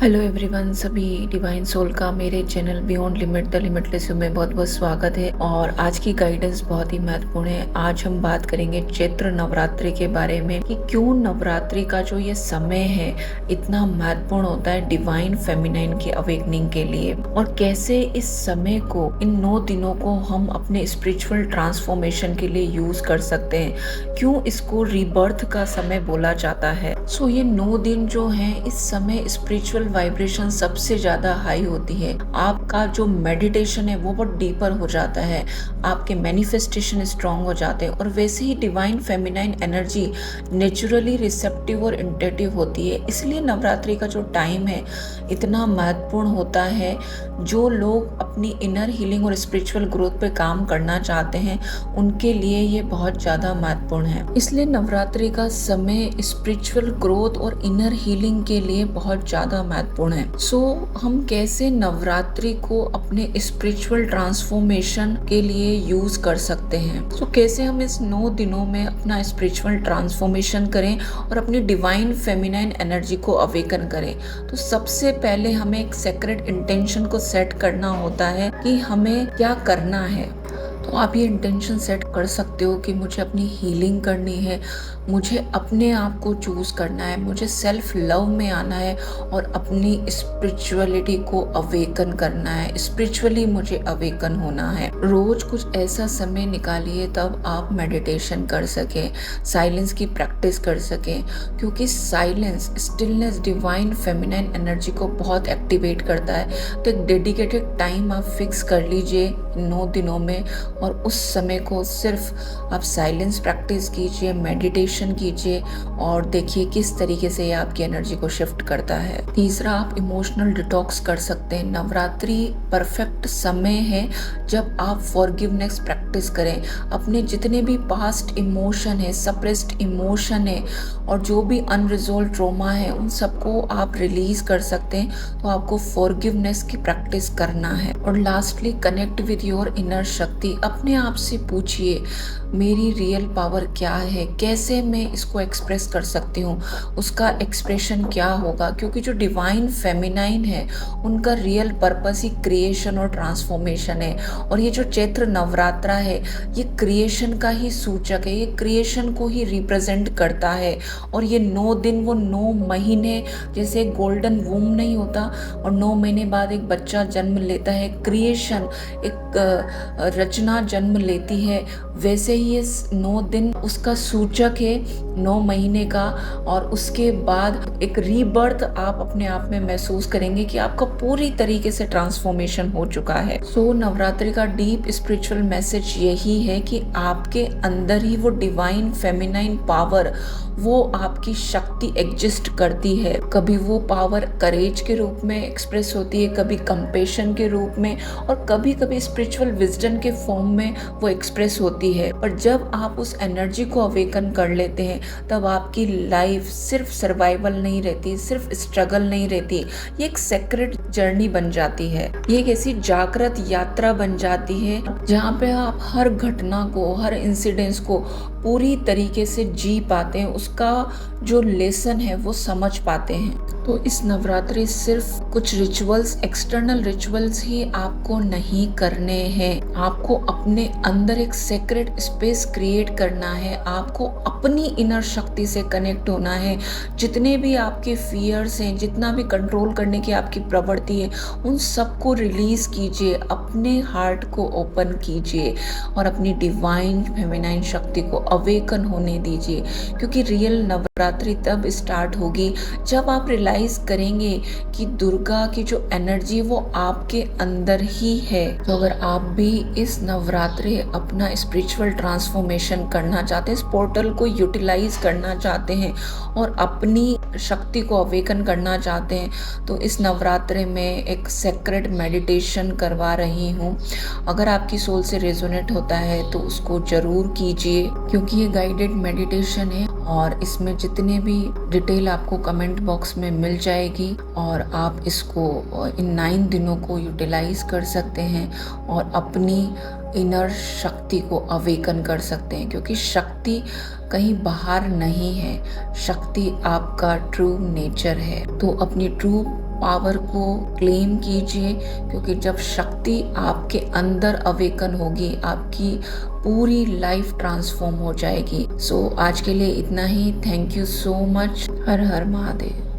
Hello everyone, सभी divine soul का मेरे channel beyond limit the limitless में बहुत बहुत स्वागत है। और आज की गाइडेंस बहुत ही महत्वपूर्ण है। आज हम बात करेंगे चैत्र नवरात्रि के बारे में कि क्यों नवरात्रि का जो ये समय है इतना महत्वपूर्ण होता है डिवाइन फेमिनाइन की अवेकनिंग के लिए, और कैसे इस समय को, इन 9 दिनों को हम अपने स्पिरिचुअल ट्रांसफॉर्मेशन के लिए यूज कर सकते हैं। क्यों इसको रीबर्थ का समय बोला जाता है। सो ये 9 दिन जो है, इस समय स्पिरिचुअल वाइब्रेशन सबसे ज्यादा हाई होती है। आपका जो मेडिटेशन है वो बहुत डीपर हो जाता है, आपके मैनिफेस्टेशन स्ट्रांग हो जाते हैं, और वैसे ही divine feminine energy naturally receptive और इंटेटिव होती है। इसलिए नवरात्रि का जो टाइम है इतना महत्वपूर्ण होता है। जो लोग अपनी इनर हीलिंग और स्पिरिचुअल ग्रोथ पे काम करना चाहते हैं उनके लिए ये बहुत ज्यादा महत्वपूर्ण है। इसलिए नवरात्रि का समय स्पिरिचुअल ग्रोथ और इनर हीलिंग के लिए बहुत ज्यादा महत्वपूर्ण है। सो हम कैसे नवरात्रि को अपने स्पिरिचुअल ट्रांसफॉर्मेशन के लिए यूज कर सकते हैं। सो कैसे हम इस 9 दिनों में अपना स्पिरिचुअल ट्रांसफॉर्मेशन करें और अपनी डिवाइन फेमिनाइन एनर्जी को अवेकन करें। तो सबसे पहले हमें एक सेक्रेट इंटेंशन को सेट करना होता है कि हमें क्या करना है। तो आप ये इंटेंशन सेट कर सकते हो कि मुझे अपनी हीलिंग करनी है, मुझे अपने आप को चूज करना है, मुझे सेल्फ लव में आना है और अपनी स्पिरिचुअलिटी को अवेकन करना है, स्पिरिचुअली मुझे अवेकन होना है। रोज कुछ ऐसा समय निकालिए तब आप मेडिटेशन कर सकें, साइलेंस की प्रैक्टिस कर सकें, क्योंकि silence, stillness divine feminine energy को बहुत एक्टिवेट करता है। तो एक डेडिकेटेड टाइम आप फिक्स कर लीजिए 9 दिनों में, और उस समय को सिर्फ आप साइलेंस प्रैक्टिस कीजिए, मेडिटेशन कीजिए, और देखिए किस तरीके से ये आपकी एनर्जी को शिफ्ट करता है। तीसरा, आप इमोशनल डिटॉक्स कर सकते हैं। नवरात्रि परफेक्ट समय है जब आप फॉरगिवनेस प्रैक्टिस करें। अपने जितने भी पास्ट इमोशन है, सप्रेस्ड इमोशन है, और जो भी अनरिजोल्व ट्रॉमा है, उन सबको आप रिलीज कर सकते हैं। तो आपको फॉरगिवनेस की प्रैक्टिस करना है। और lastly, connect with your inner शक्ति। अपने आप से पूछिए मेरी रियल पावर क्या है, कैसे मैं इसको एक्सप्रेस कर सकती हूँ, उसका एक्सप्रेशन क्या होगा। क्योंकि जो डिवाइन फेमिनाइन है उनका रियल पर्पस ही क्रिएशन और ट्रांसफॉर्मेशन है। और ये जो चैत्र नवरात्रा है ये क्रिएशन का ही सूचक है, ये क्रिएशन को ही रिप्रेजेंट करता है। और ये 9 दिन, वो 9 महीने, जैसे एक गोल्डन वूम नहीं होता और 9 महीने बाद एक बच्चा जन्म लेता है, क्रिएशन, एक रचना जन्म लेती है, वैसे ही ये 9 दिन उसका सूचक है, 9 महीने का। और उसके बाद एक रीबर्थ आप अपने आप में महसूस करेंगे कि आपका पूरी तरीके से ट्रांसफॉर्मेशन हो चुका है। सो नवरात्रि का डीप स्पिरिचुअल मैसेज यही है कि आपके अंदर ही वो डिवाइन फेमिनाइन पावर, वो आपकी शक्ति एग्जिस्ट करती है। कभी वो पावर करेज के रूप में एक्सप्रेस होती है, कभी कंपेशन के रूप में, और कभी कभी स्पिरिचुअल विजडम के फॉर्म में वो एक्सप्रेस होती है। पर जब आप उस एनर्जी को अवेकन कर लेते हैं तब आपकी लाइफ सिर्फ सर्वाइवल नहीं रहती, सिर्फ स्ट्रगल नहीं रहती, ये एक सेक्रेट जर्नी बन जाती है। ये एक ऐसी जागृत यात्रा बन जाती है जहाँ पे आप हर घटना को, हर इंसिडेंस को पूरी तरीके से जी पाते हैं, उसका जो लेसन है वो समझ पाते हैं। तो इस नवरात्रि सिर्फ कुछ रिचुअल्स, एक्सटर्नल रिचुअल्स ही आपको नहीं करने हैं। आपको अपने अंदर एक सेक्रेट स्पेस क्रिएट करना है, आपको अपनी इनर शक्ति से कनेक्ट होना है। जितने भी आपके फियर्स हैं, जितना भी कंट्रोल करने की आपकी प्रवृत्ति है, उन सबको रिलीज कीजिए, अपने हार्ट को ओपन कीजिए और अपनी डिवाइन फेमिनाइन शक्ति को अवेकन होने दीजिए। क्योंकि रियल नवरात्रि तब स्टार्ट होगी जब आप रियलाइज करेंगे कि दुर्गा की जो एनर्जी वो आपके अंदर ही है। तो अगर आप भी इस नवरात्रि अपना स्पिरिचुअल ट्रांसफॉर्मेशन करना चाहते हैं, इस पोर्टल को यूटिलाइज करना चाहते हैं और अपनी शक्ति को अवेकन करना चाहते हैं, तो इस नवरात्रि में एक सेक्रेट मेडिटेशन करवा रही हूँ। अगर आपकी सोल से रेजोनेट होता है तो उसको जरूर कीजिए, क्योंकि ये गाइडेड मेडिटेशन है और इसमें जितने भी डिटेल आपको कमेंट बॉक्स में मिल जाएगी, और आप इसको इन 9 दिनों को यूटिलाइज कर सकते हैं और अपनी इनर शक्ति को अवेकन कर सकते हैं। क्योंकि शक्ति कहीं बाहर नहीं है, शक्ति आपका ट्रू नेचर है। तो अपनी ट्रू पावर को क्लेम कीजिए, क्योंकि जब शक्ति आपके अंदर अवेकन होगी, आपकी पूरी लाइफ ट्रांसफॉर्म हो जाएगी। सो आज के लिए इतना ही। Thank you so much. हर हर महादेव।